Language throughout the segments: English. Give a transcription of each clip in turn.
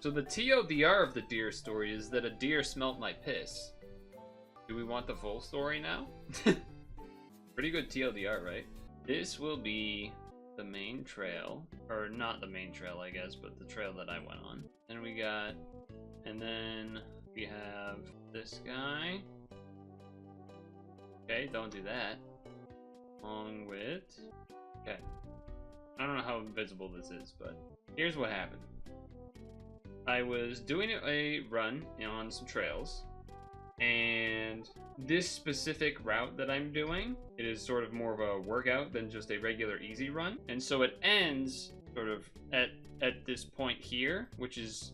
So the TLDR of the deer story is that a deer smelt my piss. Do we want the full story now? Pretty good TLDR, right? This will be the main trail. Or not the main trail, I guess, but the trail that I went on. And we got... And then we have this guy. Okay, don't do that. Along with... Okay. I don't know how visible this is, but here's what happened. I was doing a run on some trails, and this specific route that I'm doing, it is sort of more of a workout than just a regular easy run. And so it ends sort of at this point here, which is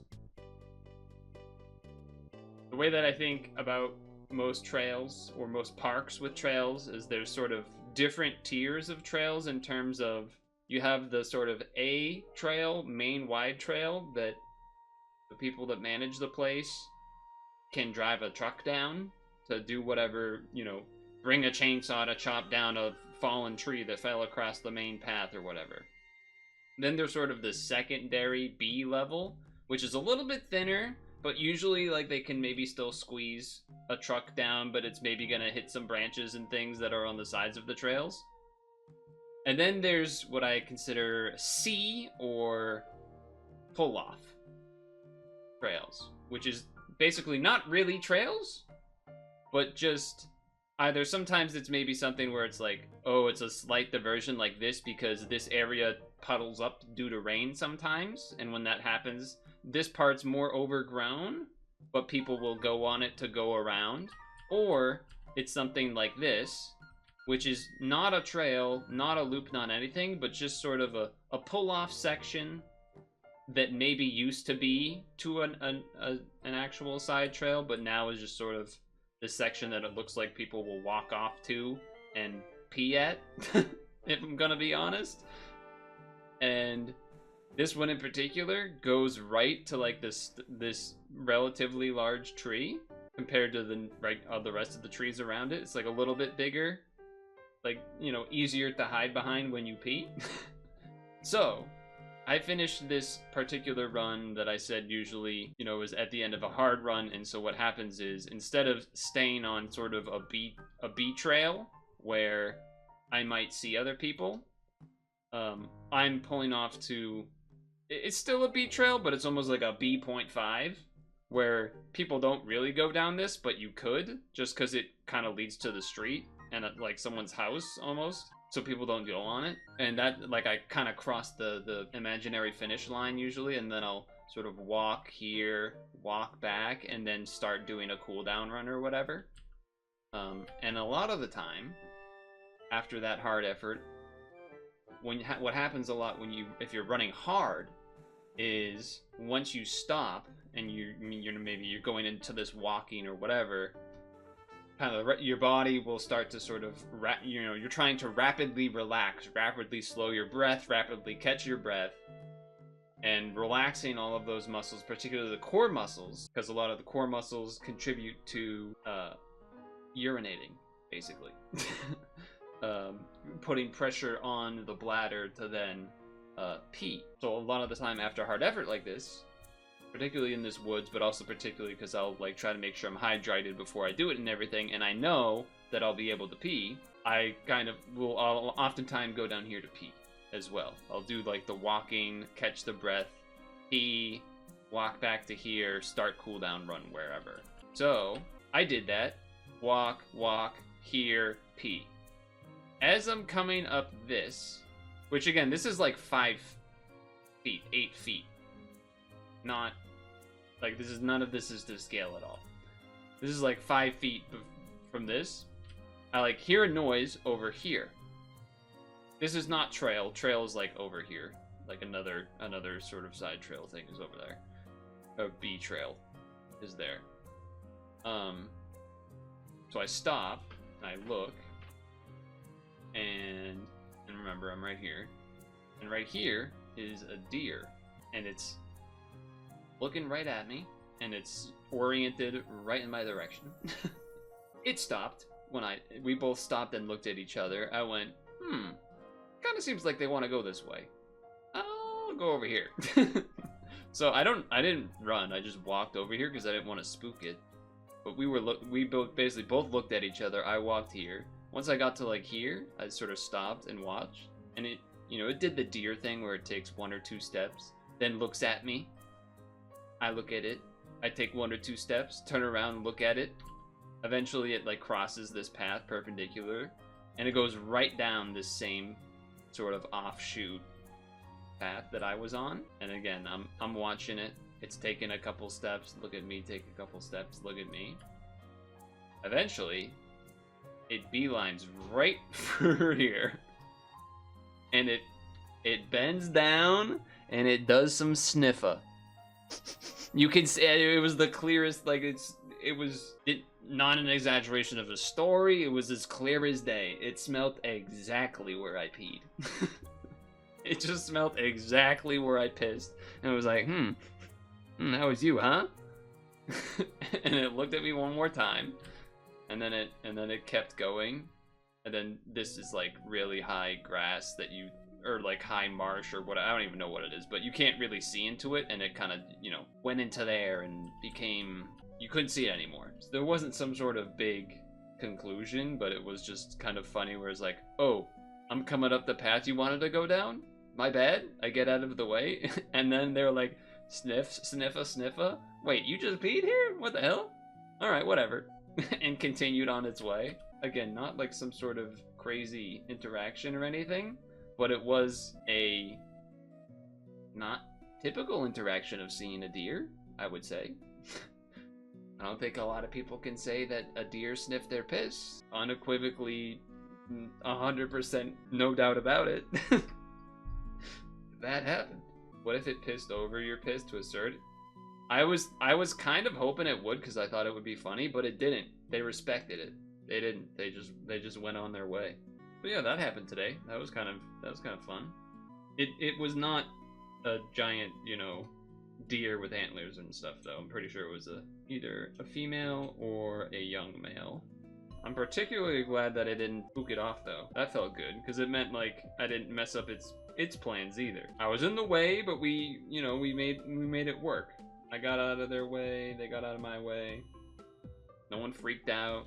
the way that I think about most trails or most parks with trails is there's sort of different tiers of trails in terms of you have the sort of A trail, main wide trail that the people that manage the place can drive a truck down to do whatever, you know, bring a chainsaw to chop down a fallen tree that fell across the main path or whatever. Then there's sort of the secondary B level, which is a little bit thinner, but usually like they can maybe still squeeze a truck down, but it's maybe gonna hit some branches and things that are on the sides of the trails. And then there's what I consider C or pull-off trails, which is basically not really trails, but just either sometimes it's maybe something where it's like, oh, it's a slight diversion like this because this area puddles up due to rain sometimes, and when that happens, this part's more overgrown, but people will go on it to go around. Or it's something like this, which is not a trail, not a loop, not anything, but just sort of a pull-off section that maybe used to be to an actual side trail, but now is just sort of this section that it looks like people will walk off to and pee at, if I'm gonna be honest. And this one in particular goes right to like this relatively large tree compared to the rest of the trees around it. It's like a little bit bigger, like, you know, easier to hide behind when you pee. So I finished this particular run that I said usually, you know, is at the end of a hard run. And so what happens is instead of staying on sort of a B trail where I might see other people, I'm pulling off to, it's still a B trail, but it's almost like a B.5 where people don't really go down this, but you could, just because it kind of leads to the street and like someone's house almost, so people don't go on it. And that, like, I kind of cross the imaginary finish line usually, and then I'll sort of walk here, walk back, and then start doing a cooldown run or whatever. And a lot of the time, after that hard effort, what happens a lot if you're running hard is once you stop and maybe you're going into this walking or whatever, kind of your body will start to sort of you're trying to rapidly relax, rapidly slow your breath, rapidly catch your breath, and relaxing all of those muscles, particularly the core muscles, because a lot of the core muscles contribute to urinating, basically. Putting pressure on the bladder to then pee. So a lot of the time after hard effort like this, particularly in this woods, but also particularly because I'll like try to make sure I'm hydrated before I do it and everything, and I know that I'll be able to pee, I'll oftentimes go down here to pee as well. I'll do like the walking, catch the breath, pee, walk back to here, start cooldown, run wherever. So I did that. Walk, here, pee. As I'm coming up this, which again, this is like 5 feet, 8 feet. Not, like, none of this is to scale at all. This is like 5 feet from this. I like hear a noise over here. This is not trail. Trail is like over here. Like another sort of side trail thing is over there. A B trail is there. So I stop and I look. And remember, I'm right here. And right here is a deer. And it's looking right at me. And it's oriented right in my direction. It stopped when we both stopped and looked at each other. I went, kind of seems like they want to go this way. I'll go over here. So I didn't run. I just walked over here because I didn't want to spook it. But we both basically both looked at each other. I walked here. Once I got to like here, I sort of stopped and watched, and it, you know, it did the deer thing where it takes 1 or 2 steps, then looks at me. I look at it. I take 1 or 2 steps, turn around, look at it. Eventually, it like crosses this path perpendicular, and it goes right down this same sort of offshoot path that I was on. And again, I'm watching it. It's taking a couple steps. Look at me. Take a couple steps. Look at me. Eventually, it beelines right through here, and it bends down and it does some sniffer. You can see it was the clearest. Like it was not an exaggeration of a story. It was as clear as day. It smelled exactly where I peed. It just smelled exactly where I pissed, and it was like, that was you, huh? And it looked at me one more time, and then it kept going, and then this is like really high grass that you, or like high marsh or what, I don't even know what it is, but you can't really see into it, and it kind of, you know, went into there and became, you couldn't see it anymore. So there wasn't some sort of big conclusion, but it was just kind of funny where it's like, oh, I'm coming up the path you wanted to go down? My bad. I get out of the way. And then they're like, sniffa. Wait, you just peed here? What the hell? Alright, whatever. And continued on its way. Again, not like some sort of crazy interaction or anything, but it was a not typical interaction of seeing a deer, I would say. I don't think a lot of people can say that a deer sniffed their piss. Unequivocally, 100%, no doubt about it. That happened. What if it pissed over your piss to assert it? I was kind of hoping it would, because I thought it would be funny, but it didn't. They respected it. They didn't. They just went on their way. But yeah, that happened today. That was kind of fun. It was not a giant, you know, deer with antlers and stuff though. I'm pretty sure it was either a female or a young male. I'm particularly glad that I didn't spook it off though. That felt good, because it meant like I didn't mess up its plans either. I was in the way, but we made it work. I got out of their way, they got out of my way. No one freaked out.